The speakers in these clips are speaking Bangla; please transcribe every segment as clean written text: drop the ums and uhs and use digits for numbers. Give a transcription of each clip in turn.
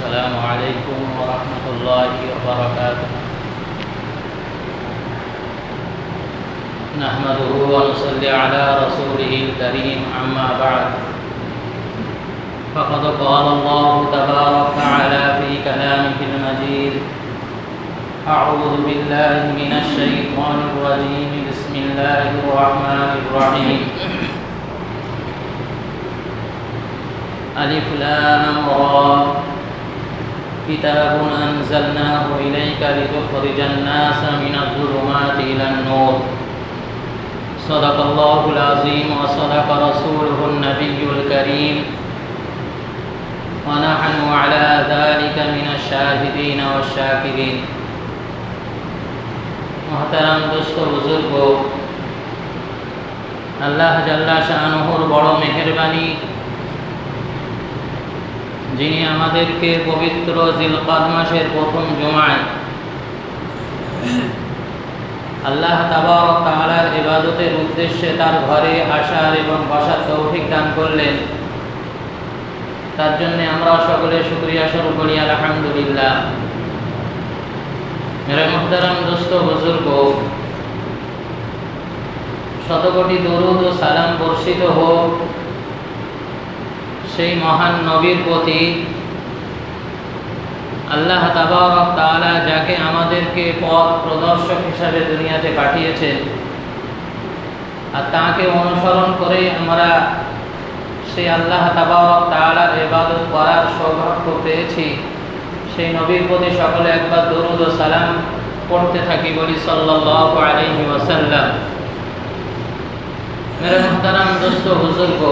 السلام عليكم ورحمة الله وبركاته. نحمده ونصلي على رسوله الكريم، أما بعد، فقد قال الله تبارك وتعالى في كلامه المجيد: أعوذ بالله من الشيطان الرجيم، بسم الله الرحمن الرحيم. ألف لام را، كتاب أنزلناه إليك لتخرج الناس من الظلمات إلى النور. صدق الله العظيم وصدق رسوله النبي الكريم، ونحن على ذلك من الشاهدين والشاكرين. محترم دوست बुजुर्ग, আল্লাহ জাল্লা শানুহুর বড় মেহেরবানি, যিনি আমাদেরকে পবিত্র জিলকাদ মাসের প্রথম জুমায় আল্লাহ তাবারক তাআলার ইবাদতের উদ্দেশ্যে তার ঘরে আসার এবং বসার তৌফিক দান করলেন, তার জন্য আমরা সকলে শুকরিয়া স্বরূপ করি আলহামদুলিল্লাহ। মেরে মুহতারাম দোস্ত বুজুর্গ, শতকোটি দরুদ ও সালাম বর্ষিত হোক সেই মহান নবীর প্রতি, আল্লাহ তাবারক তাআলা যাকে আমাদেরকে পথ প্রদর্শক হিসাবে দুনিয়াতে পাঠিয়েছেন, আর তাকে অনুসরণ করে আমরা সেই আল্লাহ তাবারক তাআলার ইবাদত করার সৌভাগ্য পেয়েছি, সেই নবীর প্রতি সকলে একবার দরুদ ও সালাম পড়তে থাকি, বলি সাল্লাল্লাহু আলাইহি ওয়াসাল্লাম। মেরে মুহতারাম দোস্ত বুজুর্গ,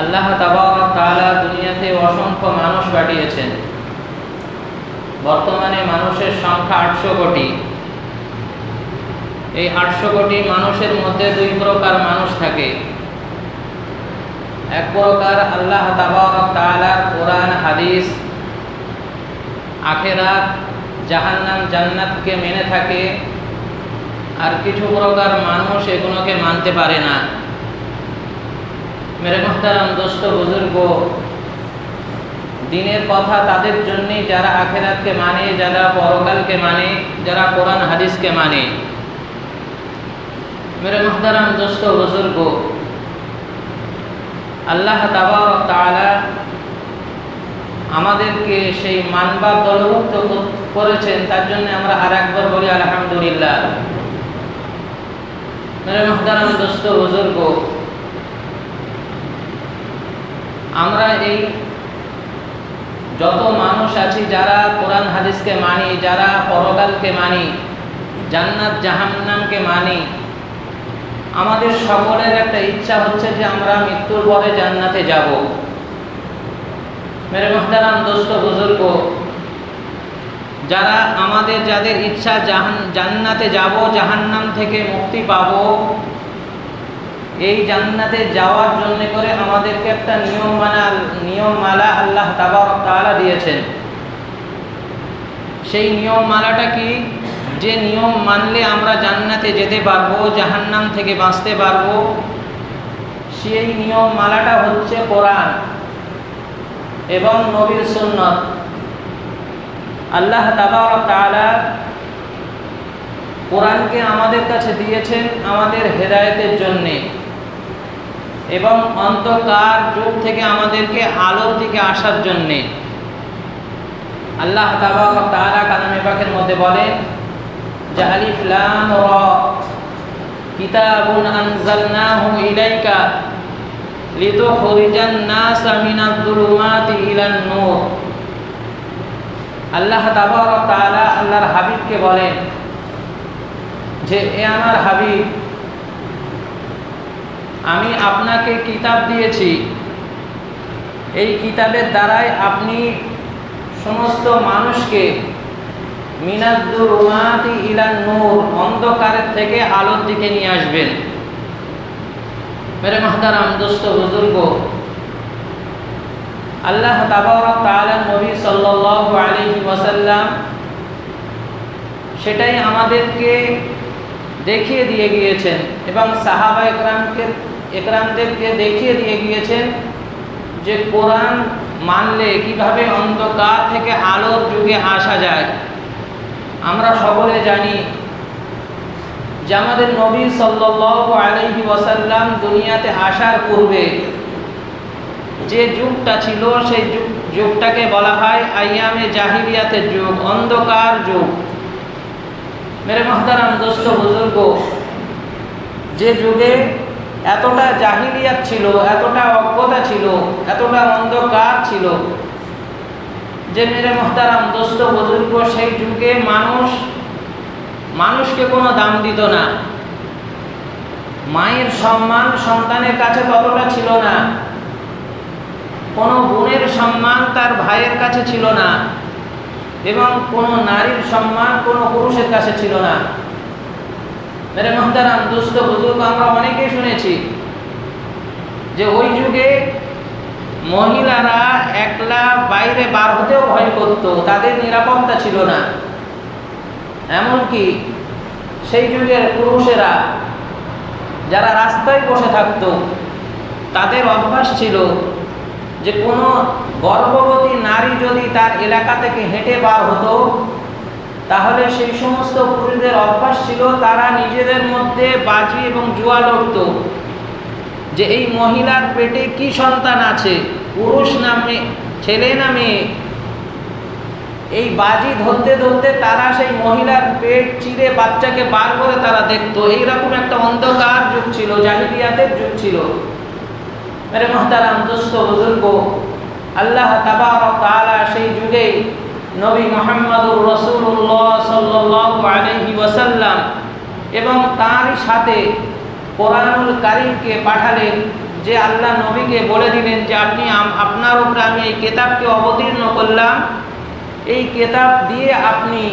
আল্লাহ তাবারক তাআলা দুনিয়াতে অসংখ্য মানুষ পাঠিয়েছেন। বর্তমানে মানুষের সংখ্যা 800 কোটি। এই 800 কোটি মানুষের মধ্যে দুই প্রকার মানুষ থাকে। এক প্রকার আল্লাহ তাবারক তাআলার কোরআন হাদিস, আখিরাত, জাহান্নাম জান্নাতকে মেনে থাকে, আর কিছু প্রকার মানুষ এগুলোকে মানতে পারে না। মেরে মুহতারাম দোস্ত বুজুর্গ, দিনের কথা তাদের জন্যই যারা আখিরাতকে মানে, যারা পরকালকে মানে, যারা কোরআন হাদিসকে মানে। মেরে মুহতারাম দোস্ত বুজুর্গ, আল্লাহ তাবারক তাআলা আমাদেরকে সেই মানবার দলভুক্ত করেছেন, তার জন্য আমরা আর একবার বলি আলহামদুলিল্লাহ। মেরে মুহতারাম দোস্ত বুজুর্গ, আমরা এই যত মানুষ আছি যারা কোরআন হাদিসকে মানি, যারা পরকালকে মানি, জান্নাত জাহান্নামকে মানি, আমাদের সকলের একটা ইচ্ছা হচ্ছে যে আমরা মৃত্যুর পরে জান্নাতে যাব। মেরে মুহতারাম দোস্ত বুজুর্গ, যারা আমাদের যাদের ইচ্ছা জান্নাতে যাব, জাহান্নাম থেকে মুক্তি পাব, এই জান্নাতে যাওয়ার জন্য করে আমাদেরকে একটা নিয়মমালা আল্লাহ তাবারক তাআলা দিয়েছেন। সেই নিয়মমালাটা কি? যে নিয়ম মানলে আমরা জান্নাতে যেতে পারবো, জাহান্নাম থেকে বাঁচতে পারবো, সেই নিয়মমালাটা হচ্ছে কোরআন এবং নবীর সুন্নাত। আল্লাহ তাবারক তাআলা কোরআনকে আমাদের কাছে দিয়েছেন আমাদের হেদায়েতের জন্যে, এবং অন্ধকার যুগ থেকে আমাদেরকে আলোর দিকে আসার জন্যে। আল্লাহ তাবারক তাআলা কালামে পাকের মধ্যে বলেন যে আলিফ লাম রা, কিতাবুন আনজালনাহু ইলাইকা লিতুখরিজান নাসা মিনাজ যুলুমাতি ইলান নূর। আল্লাহ তাবারক তাআলা আল্লাহর হাবিবকে বলেন যে এ আমার হাবিব, আমি আপনাকে কিতাব দিয়েছি, এই কিতাবের দ্বারাই আপনি সমস্ত মানুষকে মিনাজ যুলুমাতি ইলান নূর, অন্ধকারের থেকে আলোর দিকে নিয়ে আসবেন। মেরে মুহতারাম দোস্ত বুজুর্গ, আল্লাহ তাবারক তাআলা নবী সাল্লাল্লাহু আলাইহি ওয়াসাল্লাম সেটাই আমাদেরকে দেখিয়ে দিয়ে গিয়েছেন, এবং সাহাবা একরামদেরকে দেখিয়ে দিয়ে গিয়েছেন যে কোরআন মানলে কিভাবে অন্ধকার থেকে আলোর যুগে আসা যায়। আমরা সকলে জানি যে আমাদের নবী সাল্লাল্লাহু আলাইহি ওয়াসাল্লাম দুনিয়াতে আসার পূর্বে যে যুগটা ছিল সেই যুগটাকে বলা হয় আইয়ামে জাহিলিয়াতের যুগ, অন্ধকার যুগ। মেরে মুহতারাম দোস্ত বুজুর্গ, যে যুগে এতটা জাহিলিয়াত ছিল, এতটা অজ্ঞতা ছিল, এতটা অন্ধকার ছিল যে মেরে মুহতারাম দোস্ত বুজুর্গ, সেই যুগে মানুষকে কোনো দাম দিত না। মায়ের সম্মান সন্তানের কাছে ততটা ছিল না, কোনো বোনের সম্মান তার ভাইয়ের কাছে ছিল না, এবং কোনো নারীর সম্মান কোনো পুরুষের কাছে ছিল না। মেরে মুহতারাম দোস্ত বুজুর্গ, আমরা অনেকেই শুনেছি যে ওই যুগে মহিলারা একলা বাইরে বার হতেও ভয় করত, তাদের নিরাপত্তা ছিল না। এমনকি সেই যুগের পুরুষেরা যারা রাস্তায় বসে থাকত, তাদের অভ্যাস ছিল যে কোনো গর্ভবতী নারী যদি তার এলাকা থেকে হেঁটে বার হতো, তাহলে সেই সমস্ত পুরুষদের অভ্যাস ছিল তারা নিজেদের মধ্যে বাজি এবং জুয়া লড়ত যে এই মহিলার পেটে কি সন্তান আছে, পুরুষ না মেয়ে, ছেলে না মেয়ে। এই বাজি ধরতে ধরতে তারা সেই মহিলার পেট চিরে বাচ্চাকে বার করে তারা দেখতো। এইরকম একটা অন্ধকার যুগ ছিল, জাহিলিয়াতের যুগ ছিল। মেরে মুহতারাম দোস্ত বুজুর্গ, আল্লাহ তাবারক ওয়া তাআলা সেই যুগে নবী মুহাম্মদুর রাসূলুল্লাহ সাল্লাল্লাহু আলাইহি ওয়াসাল্লাম এবং তারই সাথে কোরআনুল কারীমকে পাঠালেন, যে আল্লাহ নবীকে বলে দিলেন যে আপনি আপনার উপরে আমি এই কিতাবকে অবতীর্ণ করলাম, এই কিতাব দিয়ে আপনি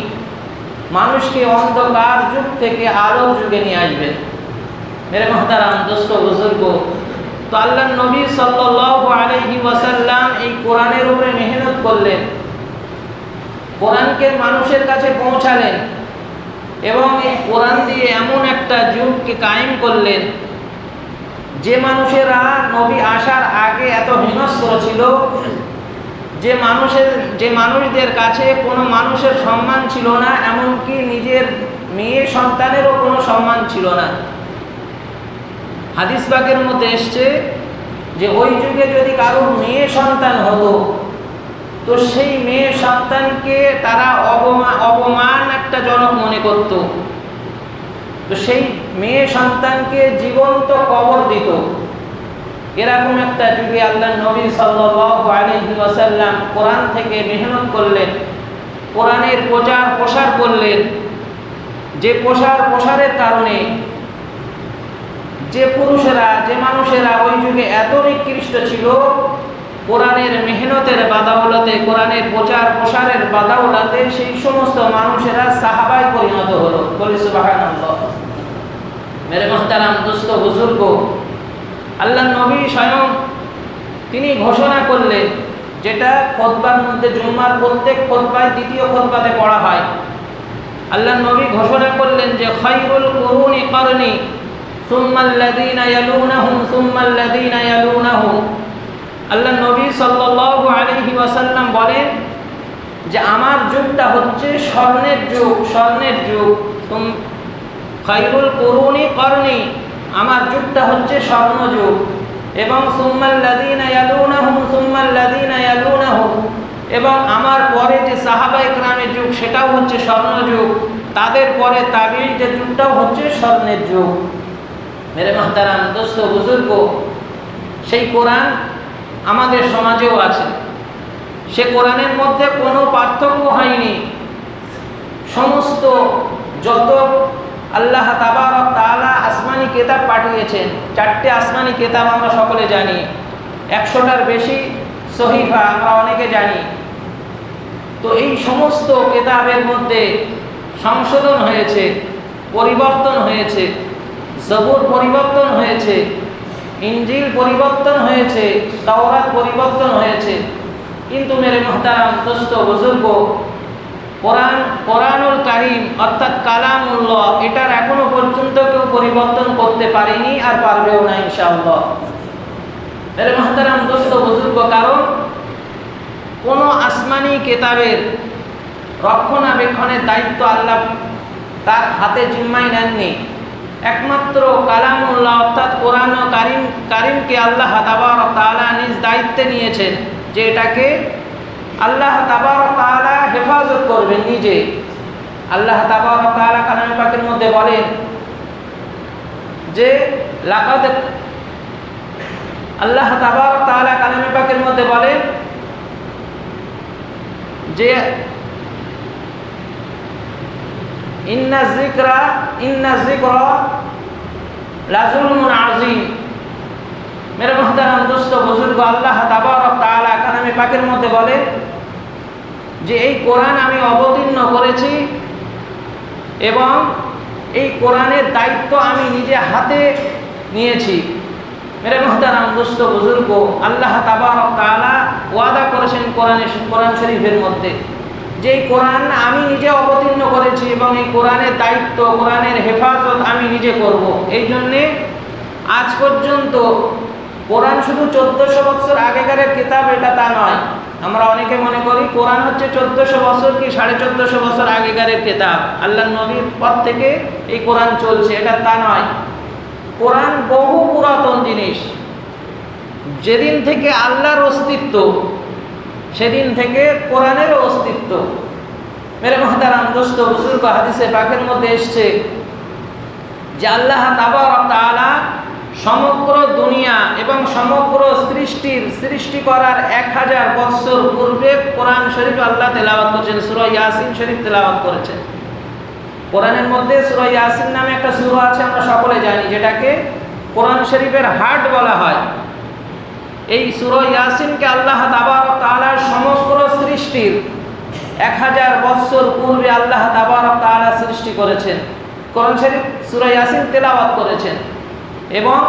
মানুষকে অন্ধকার যুগ থেকে আলোর যুগে নিয়ে আসবেন। মেরে মুহতারাম দোস্ত বুজুর্গ, তো আল্লাহ নবী সাল্লাল্লাহু আলাইহি ওয়াসাল্লাম এই কোরআনের উপরে মেহনত করলেন, কোরআনকে মানুষের কাছে পৌঁছালেন এবং এই কোরআন দিয়ে এমন একটা যুগকে কায়েম করলেন যে মানুষেরা নবী আসার আগে এত হিংস্র ছিল, যে মানুষদের কাছে কোনো মানুষের সম্মান ছিল না, এমনকি নিজের মেয়ে সন্তানেরও কোনো সম্মান ছিল না। হাদিস পাকের মধ্যে এসছে যে ওই যুগে যদি কারোর মেয়ে সন্তান হতো, তো সেই মেয়ে সন্তানকে তারা অপমান একটা জনক মনে করত। তো সেই মেয়ে সন্তানকে জীবন্ত কবর দিত। এরকম একটা যুগে আল্লাহ নবী সাল্লাল্লাহু আলাইহি ওয়াসাল্লাম কোরআন থেকে মেহনত করলেন, কোরআনের প্রচার প্রসার করলেন। যে প্রসারের কারণে যে পুরুষেরা, যে মানুষেরা ওই যুগে এত নিকৃষ্ট ছিল, কোরআনের মেহনতের বাদাওলাতে, কোরআনের প্রচার প্রসারের বাদাওলাতে সেই সমস্ত মানুষেরা সাহাবায় পরিণত হলো। বলি সুবহানাল্লাহ। মেরে মুহতারাম দোস্ত বুজুর্গ, আল্লাহ নবী স্বয়ং তিনি ঘোষণা করলেন, যেটা খুতবার মধ্যে জুম্মার প্রত্যেক খুতবায় দ্বিতীয় খুতবাতে পড়া হয়। আল্লাহ নবী ঘোষণা করলেন যে খায়রুল কুরুনি করনি সুম্মাল্লাযীনা ইয়ালুনাহুম সুম্মাল্লাযীনা ইয়ালুনাহুম। আল্লাহ নবী সাল্লাল্লাহু আলাইহি ওয়াসাল্লাম বলেন যে আমার যুগটা হচ্ছে স্বর্ণের যুগ, স্বর্ণের যুগ। খায়রুল কুরুনি করনি, আমার যুগটা হচ্ছে স্বর্ণ যুগ। এবং সুম্মাল্লাযীনা ইয়ালুনাহুম সুম্মাল্লাযীনা ইয়ালুনাহুম, এবং আমার পরে যে সাহাবায়ে কেরামের যুগ সেটাও হচ্ছে স্বর্ণ যুগ, তাদের পরে তাবেঈদের যুগটাও হচ্ছে স্বর্ণের যুগ। মেরে মুহতারাম দোস্ত বুজুর্গ, সেই কোরআন আমাদের সমাজেও আছে। সে কোরআনের মধ্যে কোনো পার্থক্য হয়নি। সমস্ত যত আল্লাহ তাবারক তাআলা আসমানি কিতাব পাঠিয়েছেন, 4টে আসমানি কিতাব আমরা সকলে জানি, 100টার বেশি সহিফা আমরা অনেকে জানি। তো এই সমস্ত কিতাবের মধ্যে সংশোধন হয়েছে, পরিবর্তন হয়েছে। জবুর পরিবর্তন হয়েছে, ইনজিল পরিবর্তন হয়েছে, তাওরাত পরিবর্তন হয়েছে। কিন্তু মেরে মুহতারাম দোস্ত বুজুর্গ, কোরআনুল কারীম অর্থাৎ কালামুল্লাহ, এটার এখনো পর্যন্ত কেউ পরিবর্তন করতে পারেনি আর পারবেও না ইনশাআল্লাহ। মেরে মুহতারাম দোস্ত বুজুর্গ, কারণ কোনো আসমানি কিতাবের রক্ষণাবেক্ষণের দায়িত্ব আল্লাহ তার হাতে জিম্মায় নেননি। একমাত্র কালামুল্লাহ অর্থাৎ কোরআন ও কারিমকে আল্লাহ তাবারক তাআলা নিজ দায়িত্বে নিয়েছেন যে এটাকে আল্লাহ তাবারক তাআলা হেফাজত করবেন নিজে। আল্লাহ তাবারক তাআলা কালামে পাকের মধ্যে বলেন যে লাকাদ আল্লাহ তাবারক তাআলা কালামে পাকের মধ্যে বলেন যে ইন্না যিকরা লাযুলমুন আযীম। মেরে মুহতারাম দোস্ত বুজুর্গ, আল্লাহ তাবারক তাআলা কালামে পাকের মধ্যে বলেন যে এই কোরআন আমি অবতীর্ণ করেছি এবং এই কোরআনের দায়িত্ব আমি নিজে হাতে নিয়েছি। মেরে মুহতারাম দোস্ত বুজুর্গ, আল্লাহ তাবারক তাআলা ওয়াদা করেছেন কোরআন শরীফের মধ্যে যে এই কোরআন আমি নিজে অবতীর্ণ করেছি এবং এই কোরআনের দায়িত্ব, কোরআনের হেফাজত আমি নিজে করব। এই জন্যে আজ পর্যন্ত কোরআন শুধু 1400 বছর আগেকারের কিতাব এটা তা নয়। আমরা অনেকে মনে করি কোরআন হচ্ছে 1400 বছর কি 1450 বছর আগেকারের কিতাব, আল্লাহ নবীর পর থেকে এই কোরআন চলছে, এটা তা নয়। কোরআন বহু পুরাতন জিনিস। যেদিন থেকে আল্লাহর অস্তিত্ব সেদিন থেকে কোরআনেরও অস্তিত্ব। মেরে মুহতারাম দোস্ত বুজুর্গ, হাদিসে পাকের মধ্যে এসছে যে আল্লাহ তাবারক তাআলা সমগ্র দুনিয়া এবং সমগ্র সৃষ্টি করার 1000 বছর পূর্বে কোরআন শরীফ আল্লাহ তেলাওয়াত করেছেন, সূরা ইয়াসিন শরীফ তেলাওয়াত করেছেন। কোরআনের মধ্যে সূরা ইয়াসিন নামে একটা সূরা আছে, আমরা সকলে জানি, যেটাকে কোরআন শরীফের হার্ট বলা হয়। এই সূরা ইয়াসিনকে আল্লাহ তাবারক তাআলা সমগ্র সৃষ্টির 1000 বছর পূর্বে আল্লাহ তাবারক তাআলা সৃষ্টি করেছেন, কোরআন শরীফ সূরা ইয়াসিন তেলাওয়াত করেছেন। এবং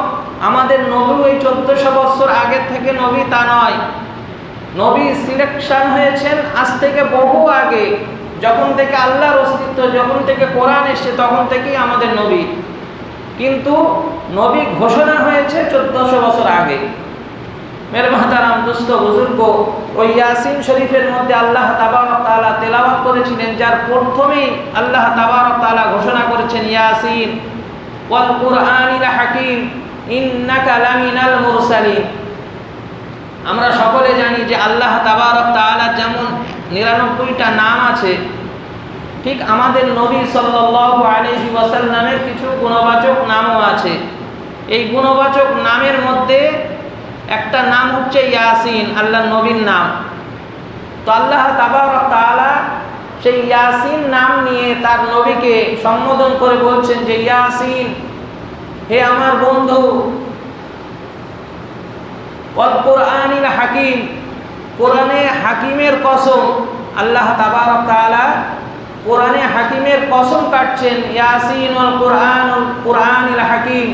আমাদের নবী ওই 1400 বছর আগের থেকে নবী তা নয়, নবী সিলেকশন হয়েছেন আজ থেকে বহু আগে, যখন থেকে আল্লাহর অস্তিত্ব, যখন থেকে কোরআন এসেছে তখন থেকেই আমাদের নবী। কিন্তু নবী ঘোষণা হয়েছে 1400 বছর আগে। মেরে মুহতারাম দোস্ত বুজুর্গ, ওই ইয়াসিন শরীফের মধ্যে আল্লাহ তাবারক তাআলা তেলাওয়াত করেছিলেন, যার প্রথমেই আল্লাহ তাবারক তাআলা ঘোষণা করেছেন ইয়াসিন ওয়াল কুরআনিল হাকিম ইন্নাকা লামিনাল মুরসালিন। আমরা সকলে জানি যে আল্লাহ তাবারক তাআলা যেমন 99টা নাম আছে, ঠিক আমাদের নবী সাল্লাল্লাহু আলাইহি ওয়াসাল্লামের কিছু গুণবাচক নামও আছে। এই গুণবাচক নামের মধ্যে একটা নাম হচ্ছে ইয়াসিন, আল্লাহর নবীর নাম। তো আল্লাহ তাবারক তাআলা সেই ইয়াসিন নাম নিয়ে তার নবীকে সম্বোধন করে বলছেন যে ইয়াসিন, হে আমার বন্ধু, ওয়াল কুরআনিল হাকিম, কোরআনে হাকিমের কসম। আল্লাহ তাবারক তাআলা কোরআনে হাকিমের কসম কাটছেন, ইয়াসিন ওয়াল কুরআনিল হাকিম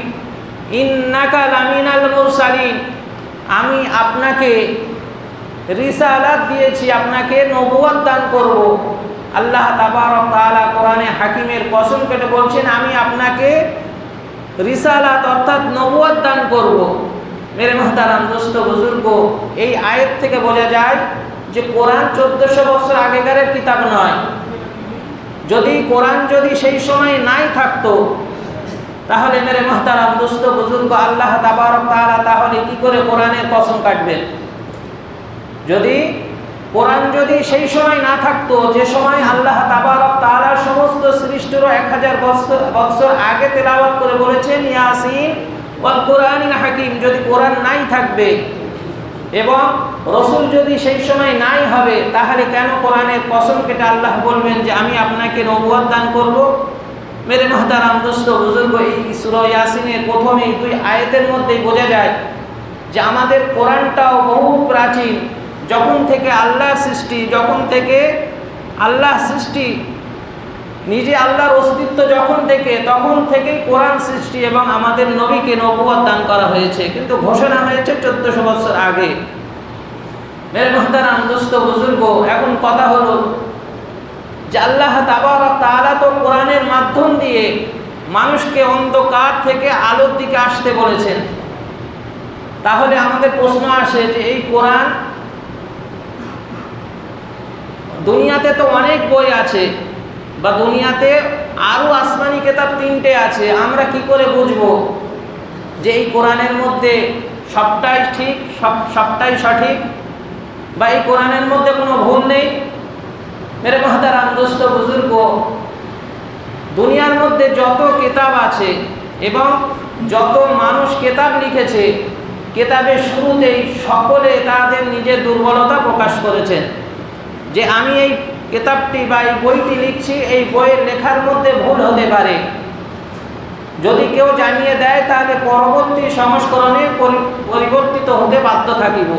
ইন্নাকা লামিনাল মুরসালিন, আমি আপনাকে রিসালাত দিয়েছি, আপনাকে নবুয়ত দান করব। আল্লাহ তাবারক তাআলা কোরআনে হাকিমের কসম কেটে বলছেন আমি আপনাকে রিসালাত অর্থাৎ নবুয়ত দান করব। মেরে মুহতারাম দোস্ত বুজুর্গ, এই আয়াত থেকে বোঝা যায় যে কোরআন 1400 বছর আগেকারের কিতাব নয়। যদি কোরআন সেই সময় নাই থাকতো, তাহলে মেরে মুহতারাম দোস্ত বুজুর্গ, আল্লাহ তাবারক তাআলা তাহলে কি করে কোরআনের কসম কাটবেন? যদি কোরআন সেই সময় না থাকতো, যে সময় আল্লাহ তাবারক তাআলা সমস্ত সৃষ্টির 1000 বছর আগে তেলাওয়াত করে বলেছেন ইয়াসিন ওয়াল কুরআনিল হাকিম, যদি কোরআন নাই থাকবে এবং রসুল সেই সময় নাই হবে, তাহলে কেন কোরআনের কসম কেটে আল্লাহ বলবেন যে আমি আপনাকে নবুয়ত দান করব? মেরে মুহতারাম দোস্ত বুজুর্গ, এই সূরা ইয়াসিনের প্রথমেই 2 আয়াতের মধ্যেই বোঝা যায় যে আমাদের কোরআনটাও বহু প্রাচীন। যখন থেকে আল্লাহ সৃষ্টি, যখন থেকে আল্লাহ সৃষ্টি, নিজে আল্লাহর অস্তিত্ব যখন থেকে, তখন থেকেই কোরআন সৃষ্টি এবং আমাদের নবীকে নবুয়ত দান করা হয়েছে, কিন্তু ঘোষণা হয়েছে 1400 বছর আগে। মেরে মুহতারাম দোস্ত বুজুর্গ, এখন কথা হলো যে আল্লাহ তাবারক তাআলা তো কোরআনের মাধ্যম দিয়ে মানুষকে অন্ধকার থেকে আলোর দিকে আসতে বলেছেন। তাহলে আমাদের প্রশ্ন আসে যে এই কোরআন, দুনিয়াতে তো অনেক বই আছে, বা দুনিয়াতে আরও আসমানি কিতাব 3টে আছে, আমরা কি করে বুঝবো যে এই কোরআনের মধ্যে সবটাই ঠিক, সবটাই সঠিক, বা এই কোরআনের মধ্যে কোনো ভুল নেই? মেরে মহতারাম দোস্ত বুজুর্গ, দুনিয়ার মধ্যে যত কিতাব আছে এবং যত মানুষ কিতাব লিখেছে, কিতাবের শুরুতেই সকলে তাদের নিজের দুর্বলতা প্রকাশ করেছেন যে আমি এই কিতাবটি বা এই বইটি লিখছি, এই বইয়ের লেখার মধ্যে ভুল হতে পারে। যদি কেউ জানিয়ে দেয় তাহলে পরবর্তী সংস্করণে পরিবর্তিত হতে বাধ্য থাকিব।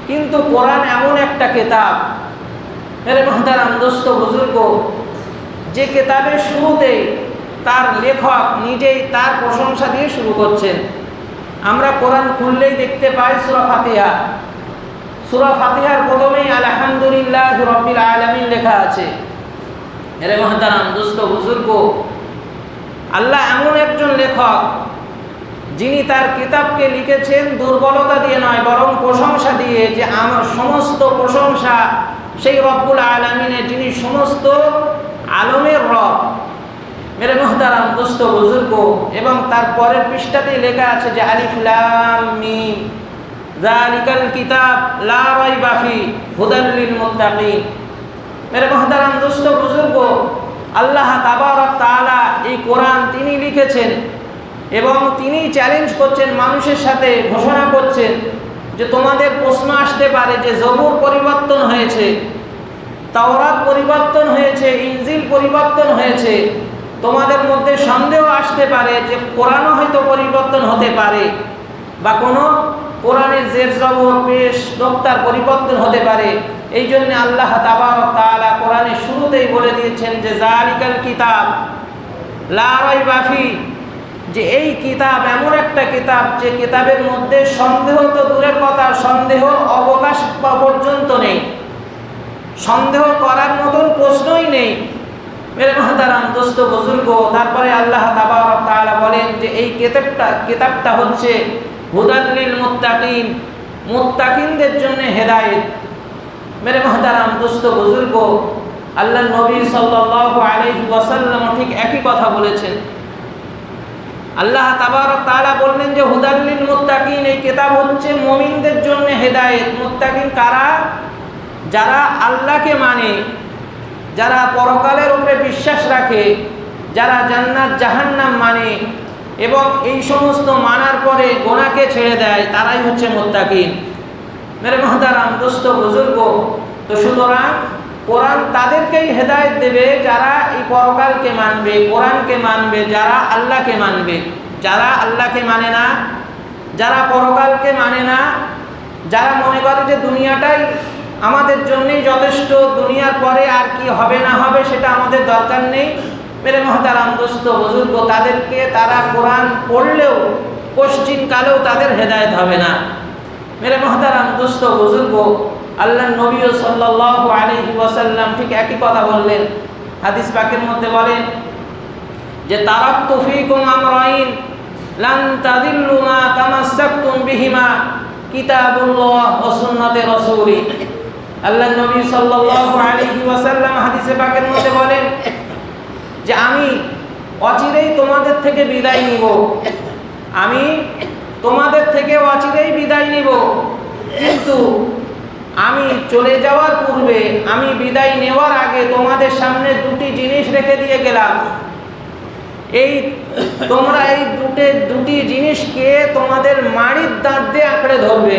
কিন্তু কোরআন এমন একটা কিতাব, মেরে মহতারাম দোস্ত বুজুর্গ, যে কিতাবের শুরুতেই তার লেখক নিজেই তার প্রশংসা দিয়ে শুরু করছেন। আমরা কোরআন খুললেই দেখতে পাই সূরা ফাতিহা। সূরা ফাতিহার প্রথমেই আলহামদুলিল্লাহ রাব্বিল আলামিন লেখা আছে। মেরে মহতারাম দোস্ত বুজুর্গ, আল্লাহ এমন একজন লেখক যিনি তার কিতাবকে লিখেছেন দুর্বলতা দিয়ে নয়, বরং প্রশংসা দিয়ে, যে আমার সমস্ত প্রশংসা সেই রব্বুল আলামিনের, যিনি সমস্ত আলমের রব। মেরে মহতারাম দোস্ত বুজুর্গ, এবং তার পরের পৃষ্ঠাতেই লেখা আছে যে আলিফ লাম মিম যালিকাল কিতাব লা রাইবা ফি হুদাল লিল মুত্তাকিন। মেরে মহতারাম দোস্ত বুজুর্গ, আল্লাহ তাবারক তাআলা এই কোরআন তিনি লিখেছেন এবং তিনি চ্যালেঞ্জ করছেন মানুষের সাথে, ঘোষণা করছেন যে তোমাদের প্রশ্ন আসতে পারে যে জবুর পরিবর্তন হয়েছে, তাওরাত পরিবর্তন হয়েছে, ইনজিল পরিবর্তন হয়েছে, তোমাদের মধ্যে সন্দেহ আসতে পারে যে কোরআনও হয়তো পরিবর্তন হতে পারে, বা কোনো কোরআনের জের জবর পেশ নোক্তার পরিবর্তন হতে পারে। এই জন্য আল্লাহ তাবারক তাআলা কোরআনের শুরুতেই বলে দিয়েছেন যে যালিকাল কিতাব লা রাইবা ফি, যে এই কিতাব এমন একটা কিতাব যে কিতাবের মধ্যে সন্দেহ তো দূরের কথা, সন্দেহর অবকাশ পর্যন্ত নেই, সন্দেহ করার মতন প্রশ্নই নেই। মেরে মহতারাম দোস্ত বুজুর্গ, তারপরে আল্লাহ তাবারক তাআলা বলেন যে এই কিতাবটা হচ্ছে হুদাল লিল মুত্তাকিন, মুত্তাকিনদের জন্য হেদায়েত। মেরে মহতারাম দোস্ত বুজুর্গ, আল্লাহর নবী সাল্লাল্লাহু আলাইহি ওয়াসাল্লাম ঠিক একই কথা বলেছেন। আল্লাহ তাবারক তাআলা বললেন যে হুদাল লিল মুত্তাকিন, এই কিতাব হচ্ছে মুমিনদের জন্য হেদায়েত। মুত্তাকিন কারা? যারা আল্লাহকে মানে, যারা পরকালের উপরে বিশ্বাস রাখে, যারা জান্নাত জাহান্নাম মানে এবং এই সমস্ত মানার পরে গুনাহকে ছেড়ে দেয়, তারাই হচ্ছে মুত্তাকিন। মেরে মহতারাম দোস্ত বুজুর্গ, তো সুতরাং কোরআন তাদেরকেই হেদায়েত দেবে যারা এই পরকালকে মানবে, কোরআনকে মানবে, যারা আল্লাহকে মানবে। যারা আল্লাহকে মানে না, যারা পরকালকে মানে না, যারা মনে করে যে দুনিয়াটাই আমাদের জন্যই যথেষ্ট, দুনিয়ার পরে আর কি হবে না হবে সেটা আমাদের দরকার নেই, মেরে মহতারাম দোস্ত বুজুর্গ, তাদেরকে, তারা কোরআন পড়লেও পশ্চিমকালেও তাদের হেদায়েত হবে না। মেরে মহতারাম দোস্ত বুজুর্গ, আল্লাহ নবী সাল্লাল্লাহু আলাইহি ওয়াসাল্লাম ঠিক একই কথা বললেন। হাদিস পাকের মধ্যে বলেন যে তারাকতু ফীকুম আমরাইন লান তাদিল্লু মা তামাসসাকতুম বিহিমা কিতাবুল্লাহ ওয়া সুন্নাতে রাসূলি। আল্লাহ নবী সাল্লাল্লাহু আলাইহি ওয়াসাল্লাম হাদিসে পাকের মধ্যে বলেন যে আমি অচিরেই তোমাদের থেকে বিদায় নিব, আমি তোমাদের থেকে অচিরেই বিদায় নিব, কিন্তু আমি চলে যাওয়ার পূর্বে, আমি বিদায় নেওয়ার আগে তোমাদের সামনে দুটি জিনিস রেখে দিয়ে গেলাম। এই তোমরা এই দুটি জিনিসকে তোমাদের মাড়ির দাঁত দিয়ে আঁকড়ে ধরবে।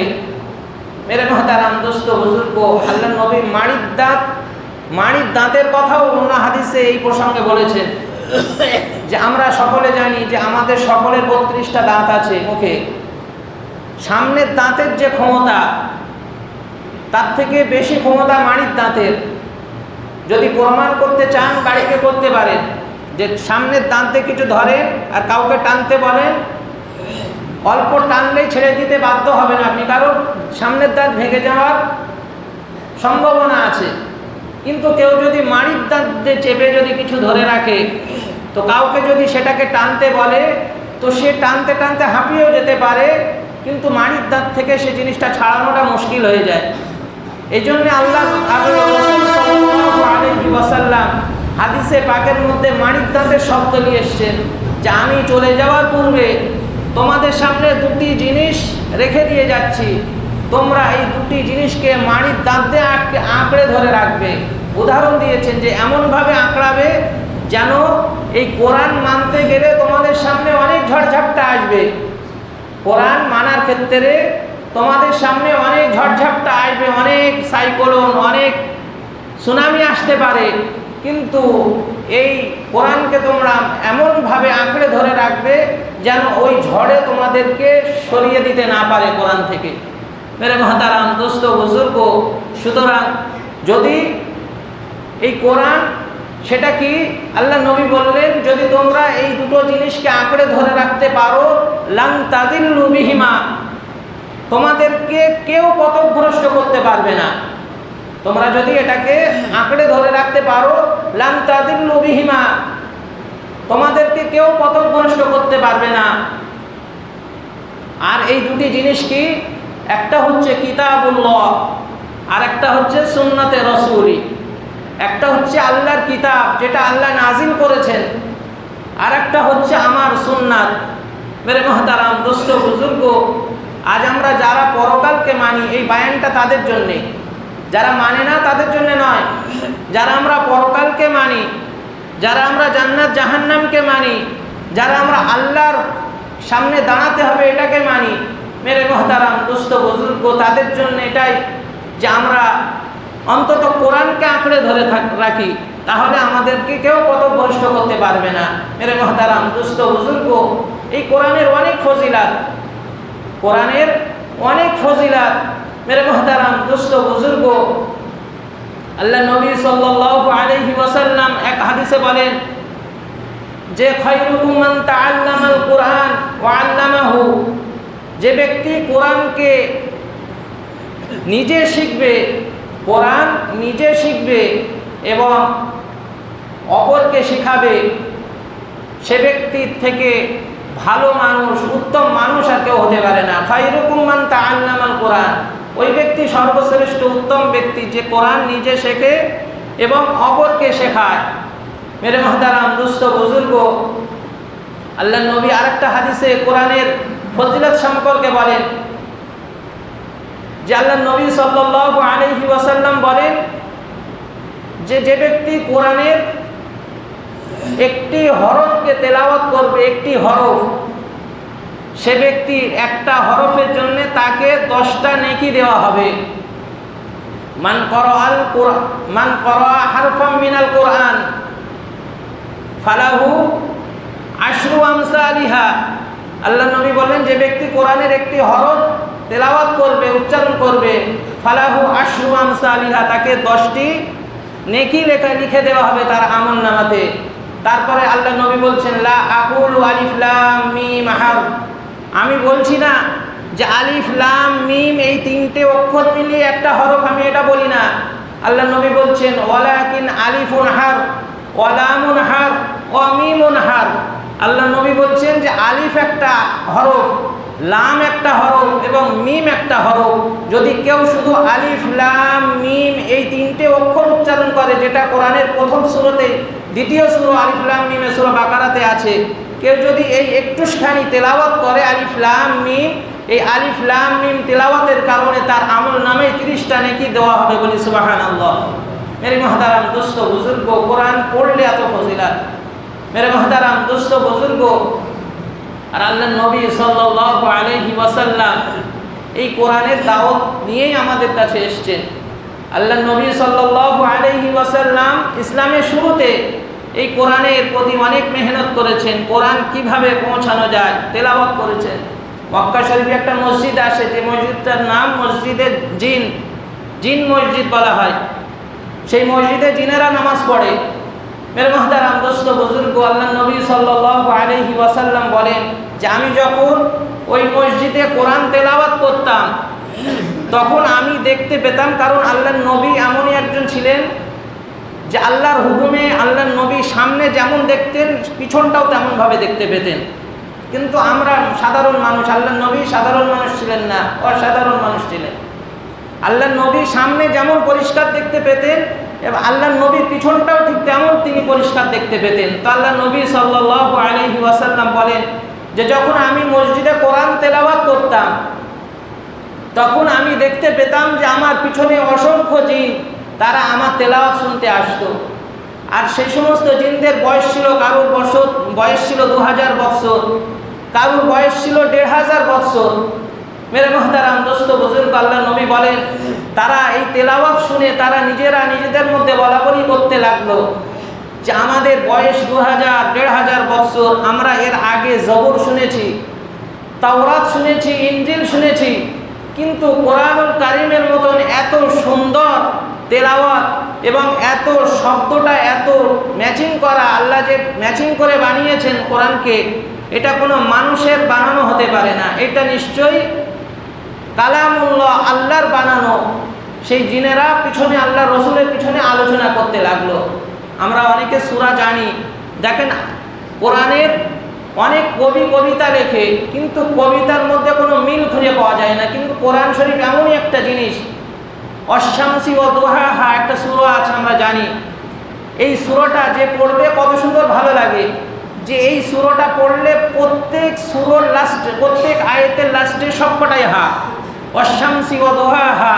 মেরে মহতারাম দোস্ত বুজুর্গ, আল্লাহ নবী মাড়ির দাঁতের কথাও অন্য হাদিসে এই প্রসঙ্গে বলেছেন যে আমরা সকলে জানি যে আমাদের সকলের 32টা দাঁত আছে মুখে। সামনের দাঁতের যে ক্ষমতা, তার থেকে বেশি ক্ষমতা মাড়ির দাঁতের। যদি প্রমাণ করতে চান, গাড়িকে করতে পারেন যে সামনের দাঁতে কিছু ধরেন আর কাউকে টানতে বলেন, অল্প টানলেই ছেড়ে দিতে বাধ্য হবেন আপনি, কারণ সামনের দাঁত ভেঙে যাওয়ার সম্ভাবনা আছে। কিন্তু কেউ যদি মাড়ির দাঁত দিয়ে চেপে যদি কিছু ধরে রাখে, তো কাউকে যদি সেটাকে টানতে বলে, তো সে টানতে টানতে হাঁপিয়েও যেতে পারে, কিন্তু মাড়ির দাঁত থেকে সে জিনিসটা ছাড়ানোটা মুশকিল হয়ে যায়। এই জন্যে আল্লাহ রাসূল সাল্লাল্লাহু আলাইহি ওয়াসাল্লাম হাদিসে পাকের মধ্যে মাড়ির দাঁতের শব্দ নিয়ে এসেছেন যে আমি চলে যাওয়ার পূর্বে তোমাদের সামনে দুটি জিনিস রেখে দিয়ে যাচ্ছি, তোমরা এই দুটি জিনিসকে মাড়ির দাঁত দিয়ে আঁকড়ে ধরে রাখবে। উদাহরণ দিয়েছেন যে এমনভাবে আঁকড়াবে যেন এই কোরআন মানতে গেলে তোমাদের সামনে অনেক ঝড়ঝাপটা আসবে। কোরআন মানার ক্ষেত্রে তোমাদের সামনে অনেক ঝড়ঝাপটা আসবে, অনেক সাইক্লোন, অনেক সুনামি আসতে পারে, কিন্তু এই কোরআনকে তোমরা এমনভাবে আঁকড়ে ধরে রাখবে যেন ওই ঝড়ে তোমাদেরকে সরিয়ে দিতে না পারে কোরআন থেকে। মেরে মহতারাম দোস্ত বুজুর্গ, সুতরাং যদি এই কোরআন সেটা কি আল্লাহ নবী বললেন যদি তোমরা এই দুটো জিনিসকে আঁকড়ে ধরে রাখতে পারো লান তাদিল্লু বিহিমা, তোমাদেরকে কেউ পথভ্রষ্ট করতে পারবে না। তোমরা যদি এটাকে আঁকড়ে ধরে রাখতে পারো লান তাদিল্লু বিহিমা, তোমাদেরকে কেউ পথভ্রষ্ট করতে পারবে না। আর এই দুটি জিনিস কি? একটা হচ্ছে কিতাবুল্লাহ, আর একটা হচ্ছে সুন্নাতে রাসূলি। একটা হচ্ছে আল্লাহর কিতাব যেটা আল্লাহ নাজিল করেছেন, আর একটা হচ্ছে আমার সুন্নাত। মেরে মহতারাম দোস্ত বুজুর্গ, আজ আমরা যারা পরকালকে মানি এই বায়ানটা তাদের জন্যে, যারা মানে না তাদের জন্য নয়। যারা আমরা পরকালকে মানি, যারা আমরা জান্নাত জাহান্নামকে মানি, যারা আমরা আল্লাহর সামনে দাঁড়াতে হবে এটাকে মানি, মেরে মহতারাম দোস্ত বুজুর্গ, তাদের জন্য এটাই যে আমরা অন্তত কোরআনকে আঁকড়ে ধরে রাখি, তাহলে আমাদেরকে কেউ পথভ্রষ্ট করতে পারবে না। মেরে মহতারাম দোস্ত বুজুর্গ, এই কোরআনের অনেক ফজিলাত, কোরআনের অনেক ফজিলাত। মেরে মহতারাম দোস্ত বুজুর্গ, আল্লাহ নবী সাল্লাল্লাহু আলাইহি ওয়াসাল্লাম এক হাদিসে বলেন যে খায়রুকুম মান তাআল্লামাল কুরআন ওয়া আল্লামাহু, যে ব্যক্তি কোরআনকে নিজে শিখবে, কোরআন নিজে শিখবে এবং অপরকে শেখাবে, সে ব্যক্তির থেকে ভালো মানুষ, উত্তম মানুষ আর কেউ হতে পারে না। খায়রুকুম মান তাআল্লামাল কুরআন, ওই ব্যক্তি সর্বশ্রেষ্ঠ উত্তম ব্যক্তি যে কোরআন নিজে শেখে এবং অপরকে শেখায়। মেরে মহতারাম দোস্ত বুজুর্গ, আল্লাহ নবী আরেকটা হাদিসে কোরআনের ফজিলত সম্পর্কে বলেন যে আল্লাহ নবী সাল্লাল্লাহু আলাইহি ওয়াসাল্লাম বলেন যে যে ব্যক্তি কোরআনের একটি হরফকে তেলাওয়াত করবে, একটি হরফ, সে ব্যক্তি একটা হরফের জন্য তাকে 10টা নেকি দেওয়া হবে। মান করা হারফাম মিনাল কোরআন ফালাহু আশরু আমসালিহা। আল্লাহ নবী বলেন যে ব্যক্তি কোরআনের একটি হরফ তেলাওয়াত করবে, উচ্চারণ করবে, ফালাহু আশরু আমসালিহা, তাকে 10টি নেকি লিখে দেওয়া হবে তার আমলনামাতে। তারপরে আল্লাহ নবী বলছেন লা আকুলু আলিফ লাম মিম হারফ, আমি বলছি না যে আলিফ লাম মিম এই 3টে অক্ষর মিলিয়ে একটা হরফ, আমি এটা বলি না। আল্লাহ নবী বলছেন ওয়ালাকিন আলিফুন হারফ ওয়া লামুন হারফ ওয়া মিমুন হারফ। আল্লাহ নবী বলছেন যে আলিফ একটা হরফ, লাম একটা হরফ এবং মিম একটা হরফ। যদি কেউ শুধু আলিফ লাম মিম এই 3টে অক্ষর উচ্চারণ করে, যেটা কোরআনের প্রথম সূরাতে, দ্বিতীয় সূরা আলিফ লাম মিমে সূরা বাকারাতে আছে, কেউ যদি এই একটুখানি তেলাওয়াত করে আলিফ লাম মিম, এই আলিফ লাম মিম তেলাওয়াতের কারণে তার আমল নামে 30টা নেকি দেওয়া হবে, বলি সুবহানাল্লাহ। মেরে মহতারাম দোস্ত বুজুর্গ, কোরআন পড়লে এত ফজিলাত। মেরে মহতারাম দোস্ত বুজুর্গ, আর আল্লাহ নবী সাল্লাল্লাহু আলাইহি ওয়াসাল্লাম এই কোরআনের দাওয়াত নিয়েই আমাদের কাছে এসেছেন। আল্লাহ নবী সাল্লাল্লাহু আলাইহি ওয়াসাল্লাম ইসলামের শুরুতে এই কোরআনের প্রতি অনেক মেহনত করেছেন, কোরআন কিভাবে পৌঁছানো যায় তেলাওয়াত করেছেন। মক্কা শরীফে একটা মসজিদ আছে, যে মসজিদটার নাম মসজিদে জিন মসজিদ বলা হয়। সেই মসজিদে জিনেরা নামাজ পড়ে। মেরে মহতারাম দোস্ত বুজুর্গ, আল্লাহ নবী সাল্লাল্লাহু আলাইহি ওয়াসাল্লাম বলেন যে আমি যখন ওই মসজিদে কোরআন তেলাওয়াত করতাম তখন আমি দেখতে পেতাম, কারণ আল্লাহর নবী এমনই একজন ছিলেন যে আল্লাহর হুকুমে আল্লাহর নবী সামনে যেমন দেখতেন পিছনটাও তেমনভাবে দেখতে পেতেন। কিন্তু আমরা সাধারণ মানুষ, আল্লাহর নবী সাধারণ মানুষ ছিলেন না, অসাধারণ মানুষ ছিলেন। আল্লাহর নবী সামনে যেমন পরিষ্কার দেখতে পেতেন এবং আল্লাহর নবীর পিছনটাও ঠিক তেমন তিনি পরিষ্কার দেখতে পেতেন। তো আল্লাহর নবী সাল্লাল্লাহু আলাইহি ওয়াসাল্লাম বলেন যে যখন আমি মসজিদে কোরআন তেলাওয়াত করতাম তখন আমি দেখতে পেতাম যে আমার পিছনে অসংখ্য জিন তারা আমার তেলাওয়াত শুনতে আসতো। আর সেই সমস্ত জিনদের বয়স ছিল, কারোর বয়স ছিল 2000 বৎসর, কারোর বয়স ছিল 1500 বৎসর। মেরে মুহতারাম দোস্ত বুজুর্গ, আল্লাহর নবী বলেন তারা এই তেলাওয়াত শুনে তারা নিজেদের মধ্যে বলাবলি করতে লাগলো যে আমাদের বয়স 2000-1500 বৎসর, আমরা এর আগে জবর শুনেছি, তাওরাত শুনেছি, ইনজিল শুনেছি, কিন্তু কোরআনুল কারীমের মতন এত সুন্দর তেলাওয়াত এবং এত শব্দটা এত ম্যাচিং করা, আল্লাহ যে ম্যাচিং করে বানিয়েছেন কোরআনকে, এটা কোনো মানুষের বানানো হতে পারে না, এটা নিশ্চয়ই কালামুল্লাহ, আল্লাহর বানানো। সেই জিনেরা পিছনে আল্লাহ রসুলের পিছনে আলোচনা করতে লাগলো। আমরা অনেকে সূরা জানি, দেখেন কোরআনের অনেক কবি কবিতা লেখে কিন্তু কবিতার মধ্যে কোনো মিল খুঁজে পাওয়া যায় না, কিন্তু কোরআন শরীফ এমনই একটা জিনিস, অশামসি ও দুহাহা একটা সূরা আছে আমরা জানি, এই সূরাটা যে পড়বে কত সুন্দর ভালো লাগে, যে এই সূরাটা পড়লে প্রত্যেক সূরার লাস্টে, প্রত্যেক আয়াতের লাস্টে সবকটাই হা, অশামসি ও দুহাহা,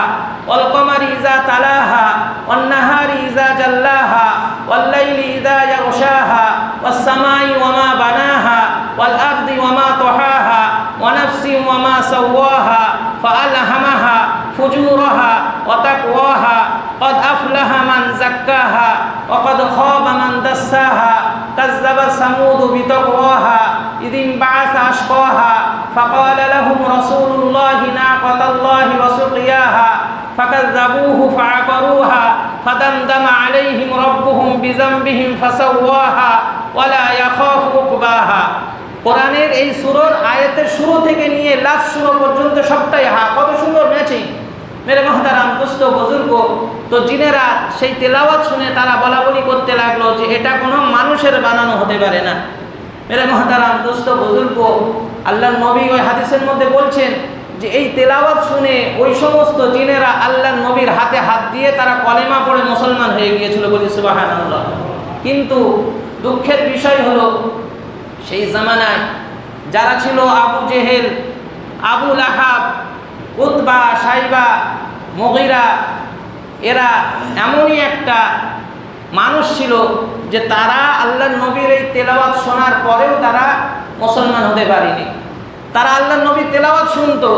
ওয়াল কমারি ইযা তালাহা, ওয়ান নাহারি ইযা জাল্লাহা, ওয়াল লাইলি ইযা ইয়াগশাহা, ওয়াস সামাই ওয়া মা বানাহা, ওয়াল আরদি ওয়া মা তাহাহা, ওয়া নাফসিন ওয়া মা সাওয়াহা, ফাআলহামাহা ফুজুরাহা ওয়া তাকওয়াহা, ক্বাদ আফলাহা মান যাক্কাহা ওয়া ক্বাদ খাবা মান দাসসাহা, কাযযাবা সামুদ বিতাকওয়াহা ইযিন বা'আসা আশকাহা, ফাকালা লাহুম রাসূলুল্লাহি নাকাতাল্লাহি ওয়া সুকিয়াহা, ফাকাযযাবুহু ফাআকারুহা, ফাদামদামা আলাইহিম রাব্বুহুম বিযামবিহিম ফাসাওয়াহা ওয়া লা ইয়াখাফু উকবাহা। কোরআনের এই সূরার আয়াতের শুরু থেকে নিয়ে লাস্ট সূরা পর্যন্ত সবটাই হা, কত সুন্দর ম্যাচিং। মেরে মুহতারাম দোস্ত বুজুর্গ, তো জিনেরা সেই তেলাওয়াত শুনে তারা বলাবলি করতে লাগলো যে এটা কোনো মানুষের বানানো হতে পারে না। মেরে মুহতারাম দোস্ত বুজুর্গ, আল্লাহর নবী ওই হাদিসের মধ্যে বলছেন যে এই তেলাওয়াত শুনে ওই সমস্ত জিনেরা আল্লাহর নবীর হাতে হাত দিয়ে তারা কলেমা পড়ে মুসলমান হয়ে গিয়েছিল, বলি সুবহানাল্লাহ। কিন্তু দুঃখের বিষয় হলো সেই জামানায় যারা ছিল আবু জেহেল, আবু লাহাব, উতবা, সাইবা, মুগীরা, এরা এমনই একটা মানুষ ছিল যে তারা আল্লাহর নবীর এই তেলাওয়াত শোনার পরেও তারা মুসলমান হতে পারেনি। তারা আল্লাহর নবীর তেলাওয়াত শুনতো,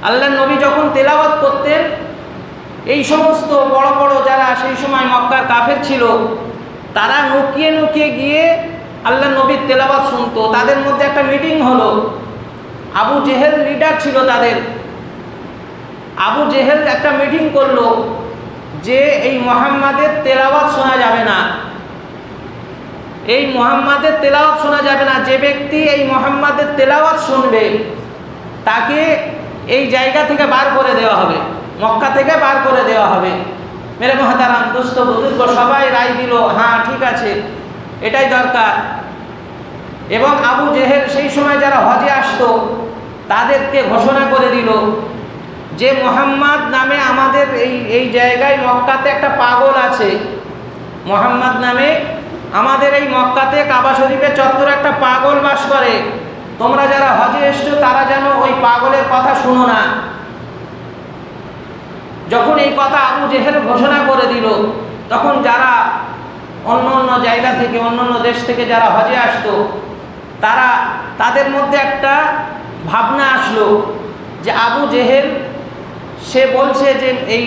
আল্লাহর নবী যখন তেলাওয়াত করতেন এই সমস্ত বড় বড় যারা সেই সময় মক্কার কাফের ছিল তারা লুকিয়ে লুকিয়ে গিয়ে আল্লাহর নবীর তেলাওয়াত শুনতো। তাদের মধ্যে একটা মিটিং হলো, আবু জেহেল লিডার ছিল তাদের। আবু জেহেল একটা মিটিং করলো যে এই মুহাম্মাদের তেলাওয়াত শোনা যাবে না, এই মুহাম্মাদের তেলাওয়াত শোনা যাবে না, যে ব্যক্তি এই মুহাম্মাদের তেলাওয়াত শুনবে তাকে এই জায়গা থেকে বার করে দেওয়া হবে, মক্কা থেকে বার করে দেওয়া হবে। মেরে মুহতারাম দোস্ত বুজুর্গ, সবাই রায় দিল হ্যাঁ ঠিক আছে, এটাই দরকার। এবং আবু জেহেল সেই সময় যারা হজে আসতো তাদেরকে ঘোষণা করে দিল যে মুহাম্মদ নামে আমাদের এই জায়গায় মক্কাতে একটা পাগল আছে, মুহাম্মদ নামে আমাদের এই মক্কাতে কাবা শরীফের চত্বরে একটা পাগল বাস করে, তোমরা যারা হজে এসছো তারা যেন ওই পাগলের কথা শুনো না। যখন এই কথা আবু জেহেল ঘোষণা করে দিল তখন যারা অন্য অন্য জায়গা থেকে, অন্য অন্য দেশ থেকে যারা হজে আসতো তাদের মধ্যে একটা ভাবনা আসলো যে আবু জেহেল সে বলছে যে এই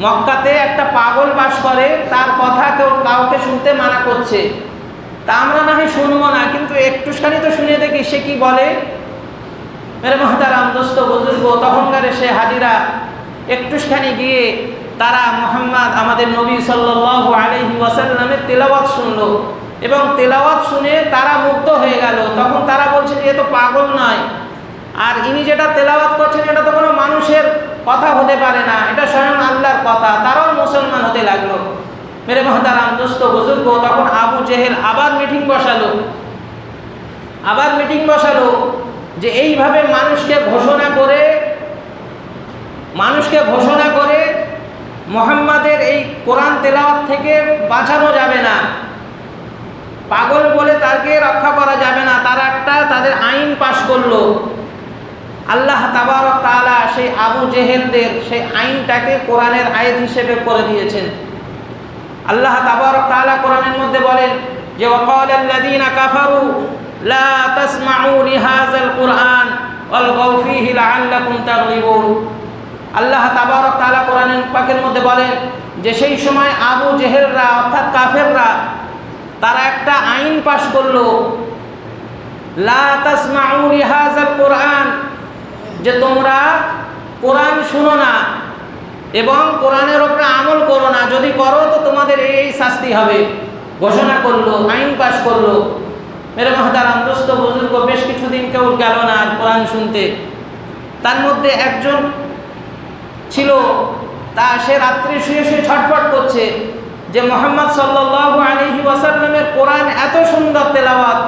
মক্কাতে একটা পাগল বাস করে, তার কথা কেউ কাউকে শুনতে মানা করছে, তা আমরা না হয় শুনবো না, কিন্তু একটুখানি তো শুনে দেখি সে কি বলে। মেরে মুহতারাম দোস্ত বুজুর্গ, তখনকার সে হাজিরা একটুখানি গিয়ে তারা মুহাম্মদ আমাদের নবী সাল্লাল্লাহু আলাইহি ওয়াসাল্লামের তেলাওয়াত শুনলো এবং তেলাওয়াত শুনে তারা মুগ্ধ হয়ে গেল। তখন তারা বলছে যে এ তো পাগল নয়, আর ইনি যেটা তেলাওয়াত করছেন এটা তো কোনো মানুষের কথা হতে পারে না, এটা স্বয়ং আল্লাহর কথা। তারাও মুসলমান হতে লাগলো। মেরে মুহতারাম দোস্ত বুজুর্গ, তখন আবু জেহেল আবার মিটিং বসালো আবার মিটিং বসালো যে এইভাবে মানুষকে ঘোষণা করে মুহাম্মাদের এই কোরআন তেলাওয়াত থেকে বাঁচানো যাবে না, পাগল বলে তাকে রক্ষা করা যাবে না। তাদের আইন পাশ করলো। আল্লাহ তাবারক তাআলা সেই আবু জেহেলদের সেই আইনটাকে কোরআনের আয়াত হিসেবে করে দিয়েছেন। আল্লাহ তাবারক তাআলা কোরআনের মধ্যে বলেন যে ওয়াকালাল্লাযীনা কাফারু লা তাসমাউ লিহাযাল কুরআন ওয়ালগাউ ফীহি লাআল্লাকুম তাগলিবুন। আল্লাহ তাবারক তাআলা কোরআনের পাকের মধ্যে বলেন যে সেই সময় আবু জেহেলরা অর্থাৎ কাফেররা তারা একটা আইন পাশ করলো, লা তাসমাউ লিহাযাল কুরআন, যে তোমরা কোরআন শুনো না এবং কোরআনের উপরে আমল করো না, যদি করো তো তোমাদের এই শাস্তি হবে। ঘোষণা করলো, আইন পাশ করলো। মেরে মহতারাম দোস্ত বুজুর্গ, বেশ কিছুদিন কেউ গেল না আর কোরআন শুনতে। তার মধ্যে একজন ছিল, সে রাত্রে শুয়ে শুয়ে ছটফট করছে যে মুহাম্মদ সাল্লাল্লাহু আলাইহি ওয়াসাল্লামের কোরআন এত সুন্দর তেলাওয়াত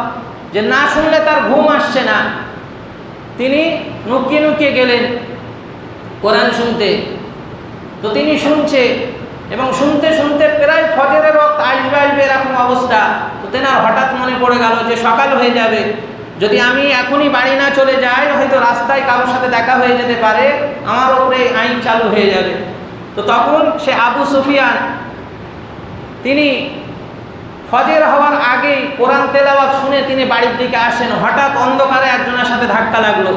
যে না শুনলে তার ঘুম আসছে না। তিনি নুকিয়ে নুকিয়ে গেলেন কোরআন শুনতে। তো তিনি শুনছে এবং শুনতে শুনতে প্রায় ফজরের ওয়াক্ত আসবে এরকম অবস্থা। তো তেনার হঠাৎ মনে পড়ে গেল যে সকাল হয়ে যাবে, যদি আমি এখনই বাড়ি না চলে যাই হয়তো রাস্তায় কারোর সাথে দেখা হয়ে যেতে পারে, আমার উপরে আইন চালু হয়ে যাবে। তো তখন সে আবু সুফিয়ান তিনি ফজর হওয়ার আগেই কোরআন তেলাওয়াত শুনে তিনি বাড়ির দিকে আসেন। হঠাৎ অন্ধকারে একজনের সাথে ধাক্কা লাগলো।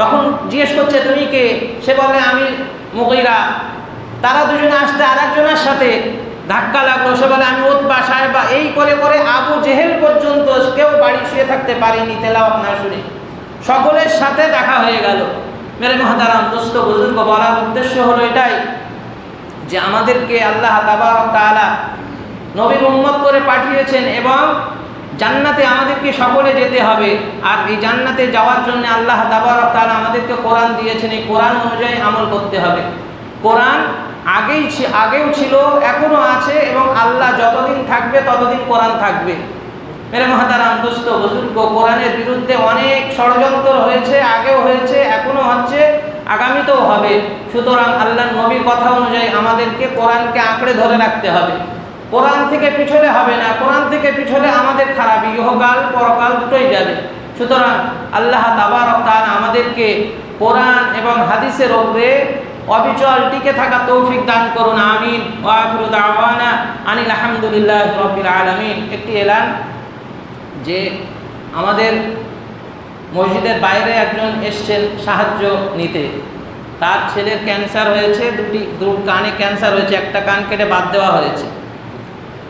তখন জিজ্ঞেস করছে তুমি কে? সে বলে আমি মুগীরা। তারা দুজনে আসতে আর একজনের সাথে ধাক্কা লাগলো। সে বলে আমি উতবা সাহেবা। এই করে করে আবু জেহেল পর্যন্ত কেউ বাড়ি শুয়ে থাকতে পারেনি তেলাওয়াত না শুনে। সকলের সাথে দেখা হয়ে গেল। মেরে মহতারাম দোস্ত বুজুর্গ, বলার উদ্দেশ্য হলো এটাই যে আমাদেরকে আল্লাহ তাবারক তাআলা নবীর উম্মত করে পাঠিয়েছেন এবং জান্নাতে আমাদেরকে সকলে যেতে হবে। আর এই জান্নাতে যাওয়ার জন্য আল্লাহ তাবারক তাআলা আমাদেরকে কোরআন দিয়েছেন। এই কোরআন অনুযায়ী আমল করতে হবে। কোরআন আগেও ছিল, এখনও আছে এবং আল্লাহ যতদিন থাকবে ততদিন কোরআন থাকবে। মেরে মহতারাম দোস্ত বুজুর্গ, কোরআনের বিরুদ্ধে অনেক ষড়যন্ত্র হয়েছে, আগেও হয়েছে, এখনও হচ্ছে, আগামীতেও হবে। সুতরাং আল্লাহর নবীর কথা অনুযায়ী আমাদেরকে কোরআনকে আঁকড়ে ধরে রাখতে হবে। কোরআন থেকে পিছলে হবে না। কোরআন থেকে পিছলে আমাদের খারাপই, ইহকাল পরকাল দুটোই যাবে। সুতরাং আল্লাহ তাবারক তাআলা আমাদেরকে কোরআন এবং হাদিসের উপরে অবিচল টিকে থাকা তৌফিক দান করুন, আমিন। ওয়া আখিরু দাওয়ানা আনিল হামদুলিল্লাহি রাব্বিল আলামিন। একটি এলান যে আমাদের মসজিদের বাইরে একজন এসছেন সাহায্য নিতে। তার ছেলের ক্যান্সার হয়েছে, দু কানে ক্যান্সার হয়েছে, একটা কান কেটে বাদ দেওয়া হয়েছে,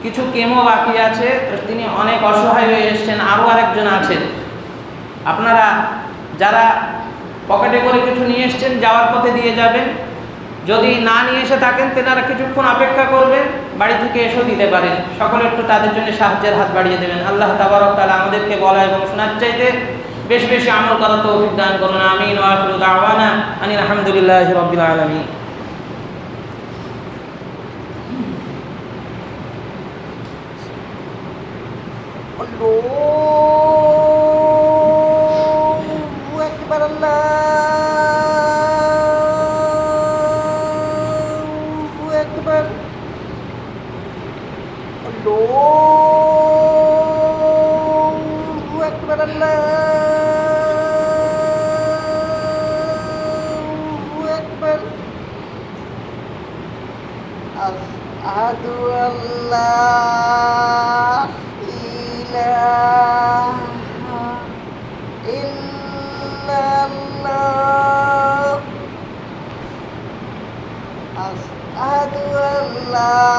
কিছু কেমো বাকি আছে। তিনি অনেক অসহায় হয়ে এসছেন। আরও আরেকজন আছেন। আপনারা যারা পকেটে করে কিছু নিয়ে এসছেন যাওয়ার পথে দিয়ে যাবেন। যদি না নিয়ে এসে থাকেন তেনারা কিছুক্ষণ অপেক্ষা করবেন, বাড়ি থেকে এসেও দিতে পারেন। সকলে একটু তাদের জন্য সাহায্যের হাত বাড়িয়ে দেবেন। আল্লাহ তাবারক তাআলা আমাদেরকে বলা এবং শোনার চাইতে বেশি বেশি আমল করার তৌফিক দান করুন, আমিন। ওয়া আখিরু দাওয়ানা আনিল হামদুলিল্লাহি রাব্বিল আলামিন। আল্লাহু আকবার, আল্লাহু আকবার, আল্লাহু আকবার, আল্লাহু আকবার। আশহাদু আল্লা ইলাহা ইল্লাল্লাহ, আশহাদু আল্লা